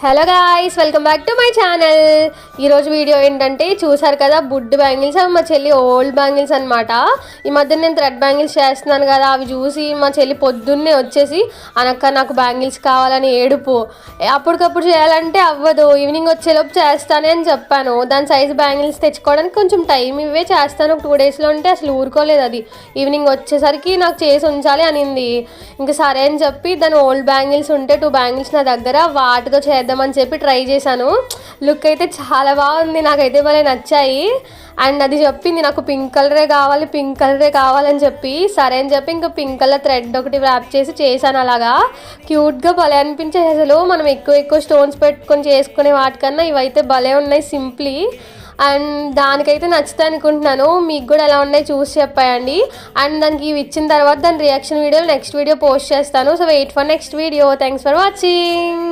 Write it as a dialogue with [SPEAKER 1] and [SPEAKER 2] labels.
[SPEAKER 1] Hello guys, welcome back to my channel. ఈరోజు video ఏంటంటే చూసారు కదా, బుడ్ బ్యాంగిల్స్. అవి మా చెల్లి ఓల్డ్ బ్యాంగిల్స్ అనమాట. ఈ మధ్య నేను థ్రెడ్ బ్యాంగిల్స్ చేస్తున్నాను కదా, అవి చూసి మా చెల్లి పొద్దున్నే వచ్చేసి అనక్క నాకు బ్యాంగిల్స్ కావాలని ఏడుపు. అప్పటికప్పుడు చేయాలంటే అవ్వదు, ఈవినింగ్ వచ్చేలోపు చేస్తానే అని చెప్పాను. దాని సైజు బ్యాంగిల్స్ తెచ్చుకోవడానికి కొంచెం టైం ఇవే చేస్తాను. 2 డేస్లో ఉంటే అసలు ఊరుకోలేదు. అది ఈవినింగ్ వచ్చేసరికి నాకు చేసి ఉంచాలి అనింది. ఇంకా సరే అని చెప్పి దాని ఓల్డ్ బ్యాంగిల్స్ ఉంటే 2 బ్యాంగిల్స్ నా దగ్గర, వాటితో చేద్దామని చెప్పి ట్రై చేశాను. లుక్ అయితే చాలా బాగుంది, నాకైతే భలే నచ్చాయి. అండ్ అది చెప్పింది నాకు పింక్ కలరే కావాలని చెప్పి, సరే అని చెప్పి ఇంకా పింక్ కలర్ థ్రెడ్ ఒకటి ర్యాప్ చేసి చేశాను. అలాగా క్యూట్గా భలే అనిపించే. అసలు మనం ఎక్కువ స్టోన్స్ పెట్టుకొని చేసుకునే వాటికన్నా ఇవైతే భలే ఉన్నాయి సింప్లీ. అండ్ దానికైతే నచ్చుతాయి అనుకుంటున్నాను. మీకు కూడా ఎలా ఉన్నాయి చూసి చెప్పాయండి. అండ్ దానికి ఇవి ఇచ్చిన తర్వాత దాని reaction video next video post చేస్తాను. So wait for next video. Thanks for watching.